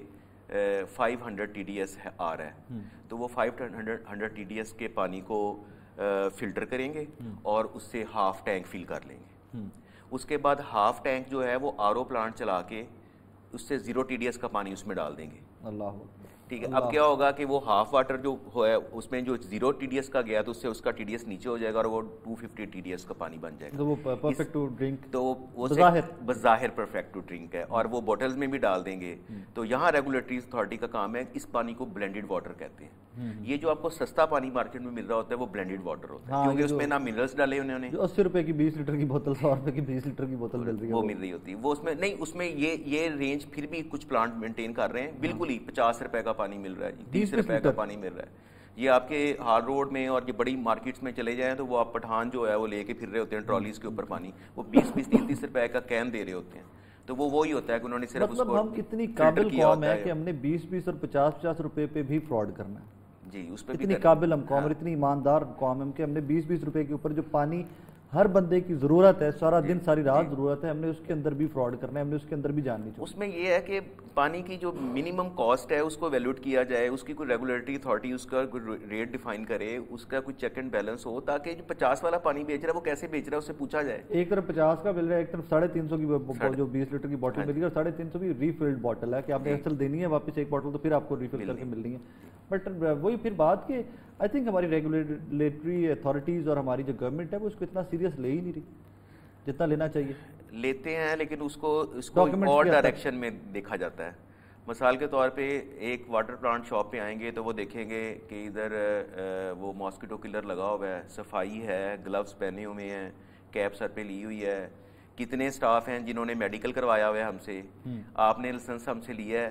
500 TDS آ رہا ہے تو وہ 500 TDS کے پانی کو فلٹر کریں گے اور اس سے ہاف ٹینک فل کر لیں گے. اس کے بعد ہاف ٹینک جو ہے وہ RO پلانٹ چلا کے اس سے 0 TDS کا پانی اس میں ڈال دیں گے. اللہ ٹھیک ہے. اب کیا ہوگا کہ وہ ہاف واٹر جو ہے اس میں جو 0 TDS کا گیا تو اس سے اس کا TDS نیچے ہو جائے گا اور وہ 250 TDS کا پانی بن جائے گا. تو وہ پرفیکٹ ٹو ڈرنک, تو وہ بظاہر پرفیکٹ ٹو ڈرنک ہے اور وہ بوٹلز میں بھی ڈال دیں گے. تو یہاں ریگولیٹری اتھارٹی کا کام ہے, اس پانی کو بلینڈڈ واٹر کہتے ہیں. یہ جو آپ کو سستا پانی مارکیٹ میں مل رہا ہوتا ہے وہ بلینڈڈ واٹر ہوتا ہے کیونکہ اس میں نہ منرلس ڈالے انہوں نے. 80 روپے کی 20 لیٹر کی بوتل 100 روپے کی 20 لیٹر کی بوتل مل رہی ہے, وہ مل رہی ہوتی ہے. وہ اس میں نہیں, اس میں یہ رینج پھر بھی کچھ پلانٹ مینٹین کر رہے ہیں. بالکل ہی 50 روپے کا پانی مل رہا ہے, 30 روپے کا پانی مل رہا ہے. یہ آپ کے ہارڈ روڈ میں اور یہ بڑی مارکیٹس میں چلے جائیں تو وہ آپ پٹھان جو ہے وہ لے کے پھر رہے ہوتے ہیں ٹرالیز کے اوپر پانی, وہ 20-30 روپے کا کین دے رہے ہوتے ہیں. تو وہ وہی ہوتا ہے کہ انہوں نے صرف اس کو مطلب ہم کتنی قابل قوم ہے کہ ہم نے 20 اور 50 روپے پہ بھی فراڈ کرنا ہے. جی اس پہ اتنی قابل ہم قوم اور اتنی ایماندار قوم ہم کہ ہم نے 20 روپے کے اوپر جو پانی ہر بندے کی ضرورت ہے, سارا دن ساری رات ضرورت ہے, ہم نے اس کے اندر بھی فراڈ کرنا ہے, ہم نے اس کے اندر بھی جاننی چاہیے. اس میں یہ ہے کہ پانی کی جو منیمم کاسٹ ہے اس کو ویلیوٹ کیا جائے, اس کی کوئی ریگولیٹری اتھارٹی اس کا کوئی ریٹ ڈیفائن کرے, اس کا کوئی چیک اینڈ بیلنس ہو تاکہ جو 50 والا پانی بیچ رہا ہے وہ کیسے بیچ رہا ہے اس سے پوچھا جائے. ایک طرف 50 کا مل رہا ہے, ایک طرف 350 کی جو 20 لیٹر کی بوٹل مل رہی ہے, اور 350 بھی ریفلڈ بوٹل ہے کہ آپ نے اصل دینی ہے واپس ایک بوٹل تو پھر آپ کو ریفل کر کے ملنی ہے. بٹ وہی پھر بات کہ آئی تھنک ہماری ریگولیٹری اتھارٹیز اور ہماری جو گورنمنٹ ہے وہ اس کو اتنا سیریس لے ہی نہیں رہی جتنا لینا چاہیے. لیتے ہیں لیکن اس کو اور ڈائریکشن میں دیکھا جاتا ہے. مثال کے طور پہ ایک واٹر پلانٹ شاپ پہ آئیں گے تو وہ دیکھیں گے کہ ادھر وہ ماسکیٹو کلر لگا ہوا ہے, صفائی ہے, گلوز پہنے ہوئے ہیں, کیپ سر پہ لی ہوئی ہے, کتنے سٹاف ہیں جنہوں نے میڈیکل کروایا ہوا ہے ہم سے, آپ نے لائسنس ہم سے لیا ہے.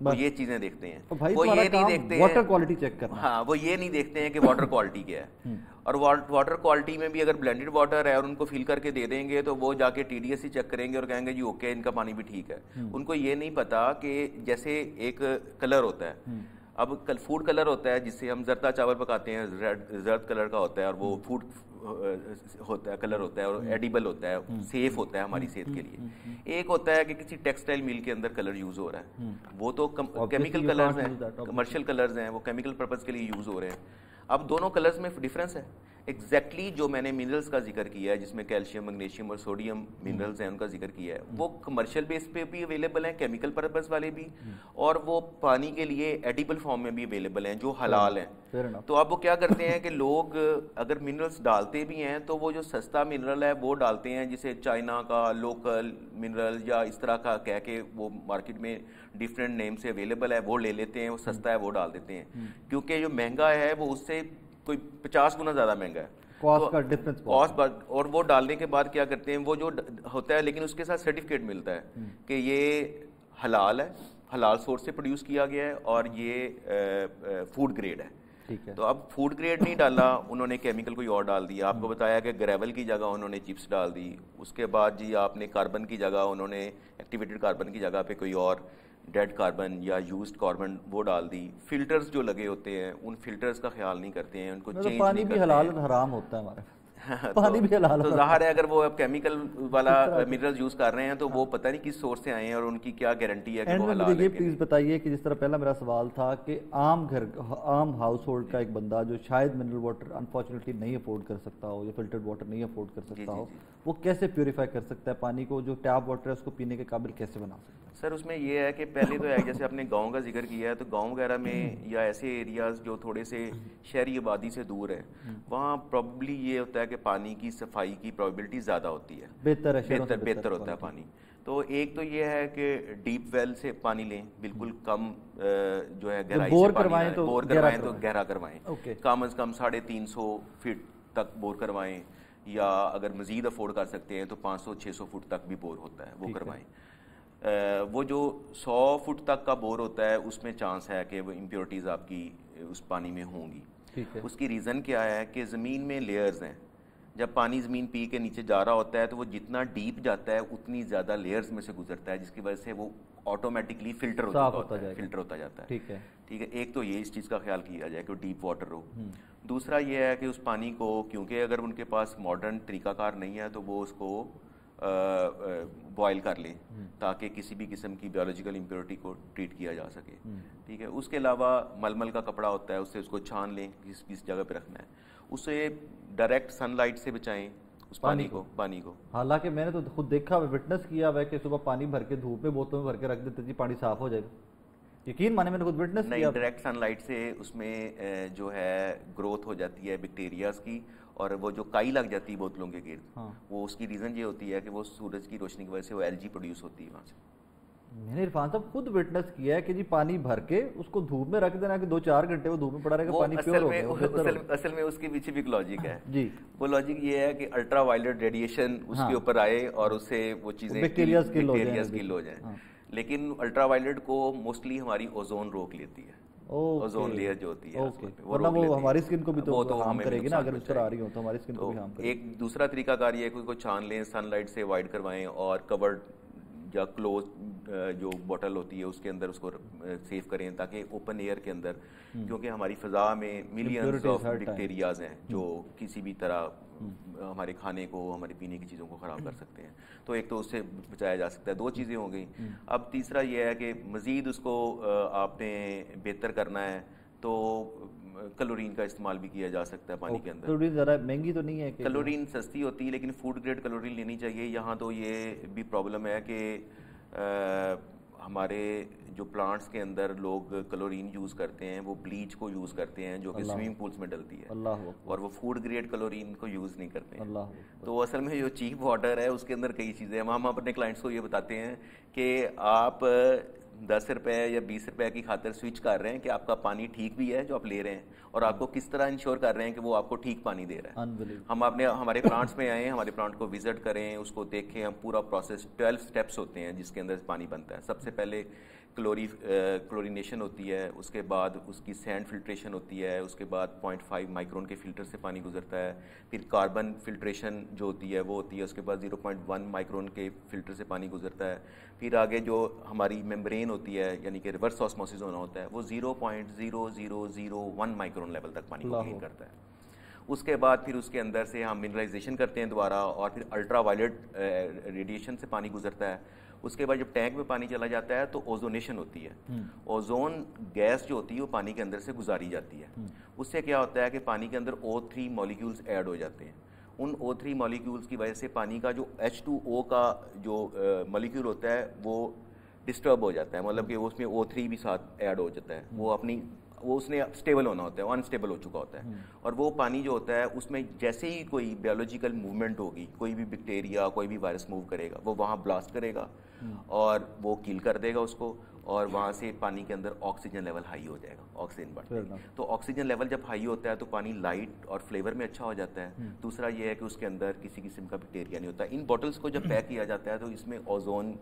وہ یہ چیزیں دیکھتے ہیں, وہ یہ نہیں دیکھتے ہیں واٹر کوالٹی چیک کرنا. ہاں, وہ یہ نہیں دیکھتے ہیں کہ واٹر کوالٹی کیا ہے. اور واٹر کوالٹی میں بھی اگر بلینڈڈ واٹر ہے اور ان کو فل کر کے دے دیں گے تو وہ جا کے TDS ہی چیک کریں گے اور کہیں گے جی اوکے ان کا پانی بھی ٹھیک ہے. ان کو یہ نہیں پتا کہ جیسے ایک کلر ہوتا ہے, اب فوڈ کلر ہوتا ہے جس سے ہم زردہ چاول پکاتے ہیں, زرد کلر کا ہوتا ہے اور وہ فوڈ ہوتا ہے, کلر ہوتا ہے اور ایڈیبل ہوتا ہے, سیف ہوتا ہے ہماری صحت کے لیے. ایک ہوتا ہے کہ کسی ٹیکسٹائل مل کے اندر کلر یوز ہو رہا ہے, وہ تو کیمیکل کلرز ہیں, کمرشل کلرز ہیں, وہ کیمیکل پرپز کے لیے یوز ہو رہے ہیں. اب دونوں کلرز میں ڈفرینس ہے. ایگزیکٹلی جو میں نے منرلس کا ذکر کیا ہے جس میں کیلشیم, میگنیشیم اور سوڈیم منرلز ہیں ان کا ذکر کیا ہے, وہ کمرشل بیس پہ بھی اویلیبل ہیں, کیمیکل پرپز والے بھی, اور وہ پانی کے لیے ایڈیبل فارم میں بھی اویلیبل ہیں جو حلال ہیں. تو اب وہ کیا کرتے ہیں کہ لوگ اگر منرلس ڈالتے بھی ہیں تو وہ جو سستا منرل ہے وہ ڈالتے ہیں, جسے چائنا کا لوکل منرل یا اس طرح کا کہہ کے وہ مارکیٹ میں ڈفرینٹ نیم سے اویلیبل ہے, وہ لے لیتے ہیں, وہ سستا ہے وہ ڈال دیتے ہیں. کیونکہ جو مہنگا ہے وہ اس سے کوئی 50 گنا زیادہ مہنگا ہے کاسٹ کا ڈفرنس, اور وہ ڈالنے کے بعد کیا کرتے ہیں وہ جو ہوتا ہے لیکن اس کے ساتھ سرٹیفکیٹ ملتا ہے کہ یہ حلال ہے, حلال سورس سے پروڈیوس کیا گیا ہے اور یہ فوڈ گریڈ ہے. تو اب فوڈ گریڈ نہیں ڈالا انہوں نے, کیمیکل کوئی اور ڈال دیا. آپ کو بتایا کہ گریول کی جگہ انہوں نے چپس ڈال دی, اس کے بعد جی آپ نے کاربن کی جگہ انہوں نے ایکٹیویٹڈ کاربن کی جگہ پہ کوئی اور ڈیڈ کاربن یا یوزڈ کاربن وہ ڈال دی. فلٹرز جو لگے ہوتے ہیں ان فلٹرز کا خیال نہیں کرتے ہیں, ان کو چینج نہیں کرتے. پانی بھی حلال حرام ہوتا ہے ہمارے پانی بھی حلال, تو ظاہر ہے اگر وہ اب کیمیکل والا منرلز یوز کر رے ہیں تو وہ پتہ نہیں کس سورس سے آئے ہیں اور ان کی کیا گارنٹی ہے کہ وہ حلال ہے. مجھے یہ پلیز بتائیے کہ جس طرح پہلا میرا سوال تھا کہ عام ہاؤس ہولڈ کا ایک بندہ جو شاید منرل واٹر انفارچونیٹلی نہیں افورڈ کر سکتا ہو یا فلٹرڈ واٹر نہیں افورڈ کر سکتا ہو, وہ کیسے پیوریفائی کر سکتا ہے پانی کو, جو ٹیپ واٹر ہے اس کو پینے کے قابل کیسے بنا سکتا ہے؟ سر اس میں یہ ہے کہ پہلے تو ہے جیسے آپ نے گاؤں کا ذکر کیا ہے, تو گاؤں وغیرہ میں یا ایسے ایریاز جو تھوڑے سے شہری آبادی سے دور ہے وہاں پرابلی یہ ہوتا ہے کہ پانی کی صفائی کی پرابیلٹی زیادہ ہوتی ہے, بہتر ہوتا ہے پانی. تو ایک تو یہ ہے کہ ڈیپ ویل سے پانی لیں, بالکل کم جو ہے گہرائی سے بور کروائیں تو گہرا کروائیں, کم از کم 350 فٹ تک بور کروائیں, یا اگر مزید افورڈ کر سکتے ہیں تو 500-600 فٹ تک بھی بور ہوتا ہے وہ کروائیں. وہ جو 100 فٹ تک کا بور ہوتا ہے اس میں چانس ہے کہ وہ امپیورٹیز آپ کی اس پانی میں ہوں گی. اس کی ریزن کیا ہے کہ زمین میں لیئرز ہیں, جب پانی زمین پی کے نیچے جا رہا ہوتا ہے تو وہ جتنا ڈیپ جاتا ہے اتنی زیادہ لیئرز میں سے گزرتا ہے، جس کی وجہ سے وہ آٹومیٹکلی فلٹر ہوتا جاتا ہے. ٹھیک ہے. ایک تو یہ اس چیز کا خیال کیا جائے کہ ڈیپ واٹر ہو. دوسرا یہ ہے کہ اس پانی کو، کیونکہ اگر ان کے پاس ماڈرن طریقہ کار نہیں ہے تو وہ اس کو بوائل کر لیں تاکہ کسی بھی قسم کی بیولوجیکل امپیورٹی کو ٹریٹ کیا جا سکے. ٹھیک ہے. اس کے علاوہ ململ کا کپڑا ہوتا ہے، اس سے اس کو چھان لیں کس جگہ پہ رکھنا ہے، اسے ڈائریکٹ سن لائٹ سے بچائیں اس پانی کو. حالانکہ میں نے تو خود دیکھا ہوا، وٹنس کیا ہوا ہے کہ صبح پانی بھر کے دھوپ میں بوتلوں میں بھر کے رکھ دیتے جی پانی صاف ہو جائے گا. یقین مانے میں نے خود وٹنس کیا. ڈائریکٹ سن لائٹ سے اس میں جو ہے گروتھ ہو جاتی ہے بیکٹیریاز کی، اور وہ جو کائی لگ جاتی ہے بوتلوں کے گرد، وہ اس کی ریزن یہ ہوتی ہے کہ وہ سورج کی روشنی کی وجہ سے وہ ایلجی پروڈیوس ہوتی ہے وہاں سے. میں نے عرفان صاحب خود وٹنس کیا ہے کہ جی پانی بھر کے اس کو دھوپ میں رکھ دینا کہ 2-4 گھنٹے وہ دھوپ میں پڑا رہے گا، پانی پیور ہو گیا. اصل میں اس کے پیچھے بھی ایک لاجک ہے. جی. وہ لاجک یہ ہے کہ الٹرا وائلٹ ریڈیشن اس کے اوپر آئے اور اس سے وہ چیزیں بیکٹیریاز کل ہو جائیں. لیکن الٹرا وائلٹ کو موسٹلی ہماری اوزون روک لیتی ہے. اوزون لیئر جو ہوتی ہے وہ ہماری اسکن کو بھی تو ہارم کرے گی نا، اگر اس طرح آ رہی ہو تو ہماری اسکن کو بھی ہارم کرے گی. ایک دوسرا طریقہ کار یہ ہے کہ اس کو چھان لیں، سن لائٹ سے وائڈ کروائیں اور کورڈ یا کلوز جو بوٹل ہوتی ہے اس کے اندر اس کو سیو کریں تاکہ اوپن ایئر کے اندر، کیونکہ ہماری فضا میں ملینز آف بیکٹیریاز ہیں جو کسی بھی طرح ہمارے کھانے کو، ہمارے پینے کی چیزوں کو خراب کر سکتے ہیں. تو ایک تو اس سے بچایا جا سکتا ہے. 2 چیزیں ہو گئیں. اب تیسرا یہ ہے کہ مزید اس کو آپ نے بہتر کرنا ہے تو کلورین کا استعمال بھی کیا جا سکتا ہے پانی کے اندر. کلورین ذرا مہنگی تو نہیں ہے؟ کلورین سستی ہوتی ہے لیکن فوڈ گریڈ کلورین لینی چاہیے. یہاں تو یہ بھی پرابلم ہے کہ ہمارے جو پلانٹس کے اندر لوگ کلورین یوز کرتے ہیں وہ بلیچ کو یوز کرتے ہیں جو کہ سوئمنگ پولس میں ڈلتی ہے، اور وہ فوڈ گریڈ کلورین کو یوز نہیں کرتے ہیں. تو اصل میں جو چیپ واٹر ہے اس کے اندر کئی چیزیں ہیں. ہم اپنے کلائنٹس کو یہ بتاتے ہیں کہ آپ 10 روپے یا 20 روپے کی خاطر سوئچ کر رہے ہیں کہ آپ کا پانی ٹھیک بھی ہے جو آپ لے رہے ہیں، اور آپ کو کس طرح انشور کر رہے ہیں کہ وہ آپ کو ٹھیک پانی دے رہا ہے. ہم ہمارے پلانٹس میں آئیں، ہمارے پلانٹ کو وزٹ کریں، اس کو دیکھیں. ہم پورا پروسیس 12 سٹیپس ہوتے ہیں جس کے اندر پانی بنتا ہے. سب سے پہلے کلورینیشن ہوتی ہے، اس کے بعد اس کی سینڈ فلٹریشن ہوتی ہے، اس کے بعد 0.5 مائکرون کے فلٹر سے پانی گزرتا ہے، پھر کاربن فلٹریشن جو ہوتی ہے وہ ہوتی ہے، اس کے بعد 0.1 مائکرون کے فلٹر سے پانی گزرتا ہے. پھر آگے جو ہماری ممبرین ہوتی ہے یعنی کہ ریورس آسموسس ہونا ہوتا ہے وہ 0.0001 مائکرون لیول تک پانی کو کلین کرتا ہے. اس کے بعد پھر اس کے اندر سے ہم منرلائزیشن کرتے ہیں دوبارہ، اور پھر الٹرا وائلٹ ریڈیشن سے پانی گزرتا ہے. اس کے بعد جب ٹینک میں پانی چلا جاتا ہے تو اوزونیشن ہوتی ہے. اوزون گیس جو ہوتی ہے وہ پانی کے اندر سے گزاری جاتی ہے. اس سے کیا ہوتا ہے کہ پانی کے اندر O3 مالیکیولز ایڈ ہو جاتے ہیں. ان O3 مالیکیولز کی وجہ سے پانی کا جو H2O کا جو مالیکیول ہوتا ہے وہ ڈسٹرب ہو جاتا ہے، مطلب کہ اس میں O3 بھی ساتھ ایڈ ہو جاتا ہے. وہ اس نے اسٹیبل ہونا ہوتا ہے، وہ انسٹیبل ہو چکا ہوتا ہے. اور وہ پانی جو ہوتا ہے اس میں جیسے ہی کوئی بیولوجیکل موومنٹ ہوگی، کوئی بھی بیکٹیریا، کوئی بھی وائرس موو کرے گا، وہ وہاں بلاسٹ کرے گا اور وہ کل کر دے گا اس کو، اور وہاں سے پانی کے اندر آکسیجن لیول ہائی ہو جائے گا، آکسیجن بڑھتا ہے. تو آکسیجن لیول جب ہائی ہوتا ہے تو پانی لائٹ اور فلیور میں اچھا ہو جاتا ہے. دوسرا یہ ہے کہ اس کے اندر کسی قسم کا بیکٹیریا نہیں ہوتا. ان بوٹلز کو جب پیک کیا جاتا ہے تو اس میں اوزون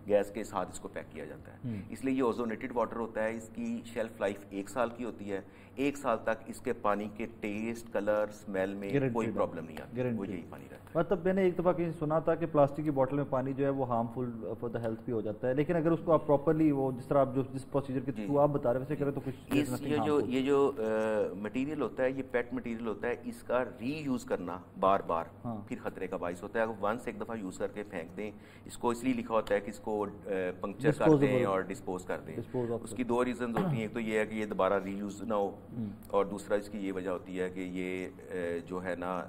گیس کے ساتھ اس کو پیک کیا جاتا ہے. اس لیے یہ اوزونیٹڈ واٹر ہوتا ہے. اس کی شیلف لائف 1 سال کی ہوتی ہے. 1 سال تک اس کے پانی کے ٹیسٹ، کلر، اسمیل میں کوئی پرابلم نہیں آتی. وہ یہی پانی رہتا ہے. مطلب میں نے ایک دفعہ کہیں سنا تھا کہ پلاسٹک کی بوٹل میں پانی جو ہے وہ ہارمفل فار دا ہیلتھ بھی ہو جاتا ہے، لیکن اگر اس کو آپ پراپرلی وہ جس طرح آپ جس پروسیجر کے تھرو آپ بتا رہے ہیں ویسے کریں تو کچھ یہ جو مٹیریل ہوتا ہے، یہ پیٹ مٹیریل ہوتا ہے، اس کا ری یوز کرنا بار بار پھر خطرے کا باعث ہوتا ہے. اگر ونس ایک دفعہ یوز کر کے پھینک دیں، اس کو اس لیے لکھا ہوتا ہے کہ اس کو پنکچر کر دیں اور ڈسپوز کر دیں. اس کی 2 ریزنز ہوتی ہیں. ایک تو یہ ہے کہ یہ دوبارہ ری یوز نہ ہو، اور دوسرا اس کی یہ وجہ ہوتی ہے کہ یہ جو ہے نا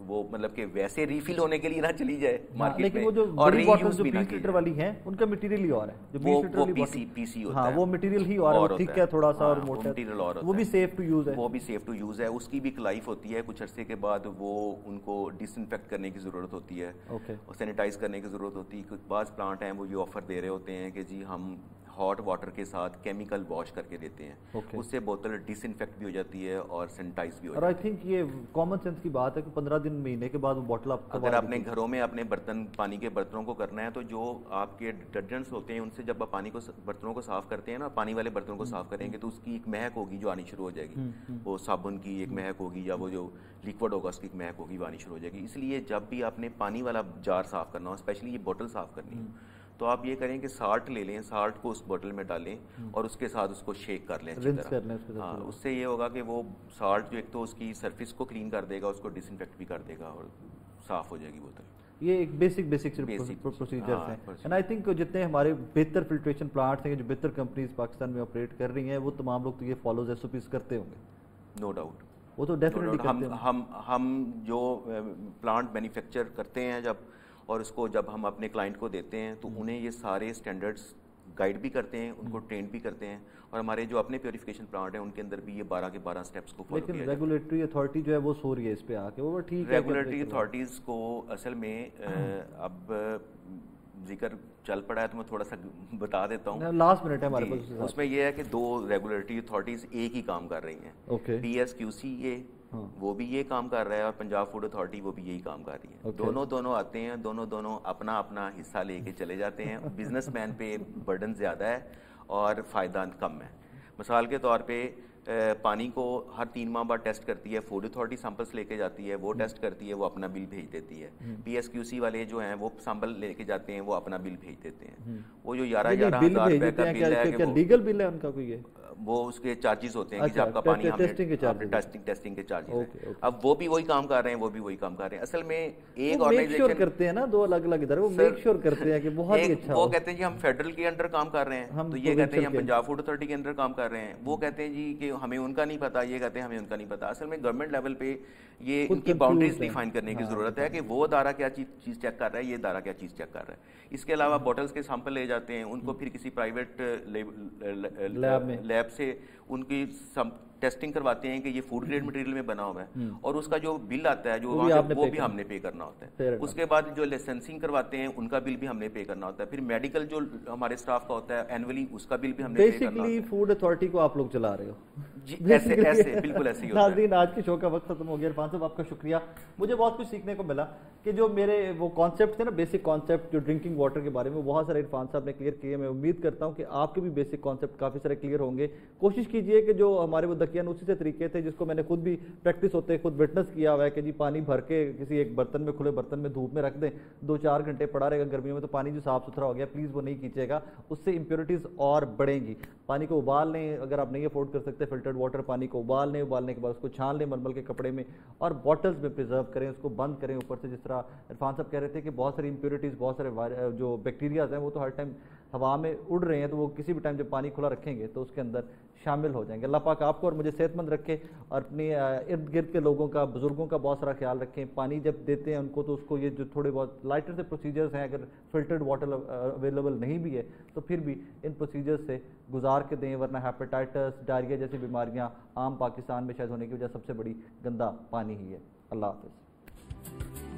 وہ مطلب کہ ویسے ریفل ہونے کے لیے نہ چلی جائے مارکیٹ میں. اور ری یوز بھی 20 لیٹر والی ہیں ان کا مٹیریل ہی اور ہے، جو 20 لیٹر والی پی سی ہوتا ہے وہ مٹیریل ہی اور ٹھیک ہے، تھوڑا سا اور موٹا مٹیریل اور وہ بھی سیف ٹو یوز ہے. وہ بھی سیف ٹو یوز ہے. اس کی بھی ایک لائف ہوتی ہے. کچھ عرصے کے بعد وہ ان کو ڈس انفیکٹ کرنے کی ضرورت ہوتی ہے اور سینیٹائز کرنے کی ضرورت ہوتی ہے. بعض پلانٹ ہیں وہ یہ آفر دے رہے ہوتے ہیں کہ جی ہم ہاٹ واٹر کے ساتھ کیمیکل واش کر کے دیتے ہیں، اس سے بوتل ڈس انفیکٹ بھی ہو جاتی ہے اور سینیٹائز بھی ہو جاتی ہے۔ اور آئی تھنک یہ کامن سینس کی بات ہے کہ 15 دن مہینے کے بعد وہ بوٹل آپ اگر آپ نے گھروں میں اپنے برتن پانی کے برتنوں کو کرنا ہے تو جو آپ کے ڈٹرجنٹس ہوتے ہیں ان سے جب آپ پانی کو برتنوں کو صاف کرتے ہیں نا، پانی والے برتنوں کو صاف کریں گے تو اس کی ایک مہک ہوگی جو آنی شروع ہو جائے گی، وہ صابن کی ایک مہک ہوگی یا وہ جو لیکوڈ ہوگا اس کی ایک مہک ہوگی وہ آنی شروع ہو جائے گی۔ اس لیے جب بھی آپ نے پانی والا جار صاف کرنا ہو، اسپیشلی یہ بوٹل صاف کرنی ہو، تو آپ یہ کریں کہ سالٹ لے لیں، سالٹ کو اس بوٹل میں ڈالیں اور اس کے ساتھ اس کو شیک کر لیں اچھی طرح۔ ہاں، اس سے یہ ہوگا کہ وہ سالٹ جو ایک تو اس کی سرفیس کو کلین کر دے گا، اس کو ڈس انفیکٹ بھی کر دے گا اور صاف ہو جائے گی بوتل۔ یہ ایک بیسک پروسیجرز ہیں، اینڈ آئی تھنک جتنے ہمارے بہتر فلٹریشن پلانٹس ہیں جو بہتر کمپنیز پاکستان میں آپریٹ کر رہی ہیں وہ تمام لوگ تو یہ فالوز ایس او پیز کرتے ہوں گے، نو ڈاؤٹ، وہ تو ڈیفینیٹلی کرتے ہیں۔ ہم جو پلانٹ مینوفیکچر کرتے ہیں جب اور اس کو جب ہم اپنے کلائنٹ کو دیتے ہیں تو انہیں یہ سارے اسٹینڈرڈس گائیڈ بھی کرتے ہیں، ان کو ٹرین بھی کرتے ہیں، اور ہمارے جو اپنے پیوریفیکیشن پلانٹ ہیں ان کے اندر بھی یہ 12 کے 12 سٹیپس کو فالو کیا جاتا ہے۔ لیکن ریگولیٹری اتھارٹی جو ہے وہ سو رہی ہے اس پہ آ کے، وہ ٹھیک ہے، ریگولیٹری اتھارٹیز کو اصل میں اب ذکر چل پڑا ہے تو میں تھوڑا سا بتا دیتا ہوں، لاسٹ منٹ ہے ہمارے پاس۔ اس میں یہ ہے کہ 2 ریگولیٹری اتھارٹیز ایک ہی کام کر رہی ہیں، پی ایس کیو سی اے وہ بھی یہ کام کر رہا ہے اور پنجاب فوڈ اتھارٹی وہ بھی یہی کام کر رہی ہے۔ دونوں آتے ہیں، دونوں اپنا اپنا حصہ لے کے چلے جاتے ہیں۔ بزنس مین پہ برڈن زیادہ ہے اور فائدہ کم ہے۔ مثال کے طور پہ پانی کو ہر 3 ماہ بعد ٹیسٹ کرتی ہے، فوڈ اتھارٹی سیمپلس لے کے جاتی ہے، وہ ٹیسٹ کرتی ہے، وہ اپنا بل بھیج دیتی ہے۔ پی ایس کیو سی والے جو ہیں وہ سیمپل لے کے جاتے ہیں، وہ اپنا بل بھیج دیتے ہیں۔ وہ جو 11,000 روپے کا بل ہے کہ لیگل بل ہے ان کا کوئی ہے، وہ اس کے چارجز ہوتے ہیں کہ جب آپ کا پانی ٹیسٹنگ کے چارجز ہیں۔ اب وہ بھی وہی کام کر رہے ہیں، اصل میں ایک آرگنائزیشن کرتے ہیں نا، 2 الگ الگ ادارے، وہ میک شور کرتے ہیں کہ بہت ہی اچھا، وہ کہتے ہیں جی ہم فیڈرل کے انڈر کام کر رہے ہیں، تو یہ کہتے ہیں ہم پنجاب فوڈ اتھارٹی کے انڈر کام کر رہے ہیں، وہ کہتے ہیں جی کہ ہمیں ان کا نہیں پتا، یہ کہتے ہیں ہمیں ان کا نہیں پتا۔ اصل میں گورنمنٹ لیول پہ یہ ان کی باؤنڈریز ڈیفائن کرنے کی ضرورت ہے کہ وہ ادارہ کیا چیز چیک کر رہا ہے، یہ ادارہ کیا چیز چیک کر رہا ہے۔ اس کے علاوہ بوٹلز کے سیمپل لے جاتے ہیں، ان کو پھر کسی پرائیویٹ لیب سے ان کی ٹیسٹنگ کرواتے ہیں کہ یہ فوڈ گریڈ مٹیریل میں بنا ہوا ہے، اور اس کا جو بل آتا ہے جو وہ بھی ہم نے پے کرنا ہوتا ہے۔ اس کے بعد جو لائسنسنگ کرواتے ہیں ان کا بل بھی ہم نے پے کرنا ہوتا ہے۔ پھر میڈیکل جو ہمارے اسٹاف کا ہوتا ہے اینولی، اس کا بل بھی ہم نے پے کرنا ہوتا ہے۔ بیسیکلی فوڈ اتھارٹی کو آپ لوگ چلا رہے ہو جی، ایسے بالکل ایسے ہی ہوتا ہے۔ ناظرین، آج کے شو کا وقت ختم ہو گیا۔ عرفان صاحب آپ کا شکریہ، مجھے بہت کچھ سیکھنے کو ملا کہ جو میرے وہ کانسیپٹ تھے نا، بیسک کانسیپٹ جو ڈرنکنگ واٹر کے بارے میں، بہت سارے عرفان صاحب نے کلیئر کیے۔ میں امید کرتا ہوں کہ آپ کے بھی بیسک کانسیپٹ کافی سارے کلیئر ہوں گے۔ کوشش کیجئے کہ جو ہمارے وہ دقیانوسی سے طریقے تھے جس کو میں نے خود بھی پریکٹس ہوتے خود وٹنس کیا ہوا ہے کہ جی پانی بھر کے کسی ایک برتن میں، کھلے برتن میں دھوپ میں رکھ دیں، 2-4 گھنٹے پڑا رہے گا گرمیوں میں، تو پانی جو صاف ستھرا ہو گیا، پلیز وہ نہیں کیجیے گا، اس سے امپیورٹیز اور بڑھیں گی۔ پانی کو ابال لیں، اگر آپ نہیں افورڈ کر سکتے فلٹرڈ واٹر، پانی کو ابال لیں، ابالنے کے بعد اس کو چھان لیں ململ کے کپڑے میں، اور بوٹلز میں پریزرو کریں، اس کو بند کریں اوپر سے۔ جس طرح عرفان صاحب کہہ رہے تھے کہ بہت ساری امپیورٹیز، بہت سارے جو بیکٹیریاز ہیں وہ تو ہر ٹائم ہوا میں اڑ رہے ہیں، تو وہ کسی بھی ٹائم جب پانی کھلا رکھیں گے تو اس کے اندر شامل ہو جائیں گے۔ اللہ پاک آپ کو اور مجھے صحت مند رکھے، اور اپنی ارد گرد کے لوگوں کا، بزرگوں کا بہت سارا خیال رکھیں۔ پانی جب دیتے ہیں ان کو تو اس کو یہ جو تھوڑے بہت لائٹر سے پروسیجرز ہیں، اگر فلٹرڈ واٹر اویلیبل نہیں بھی ہے تو پھر بھی ان پروسیجرز سے گزار کے دیں، ورنہ ہیپیٹائٹس، ڈائریا جیسی بیماریاں عام پاکستان میں شاید ہونے کی وجہ سب سے بڑی گندا پانی ہی ہے۔ اللہ حافظ۔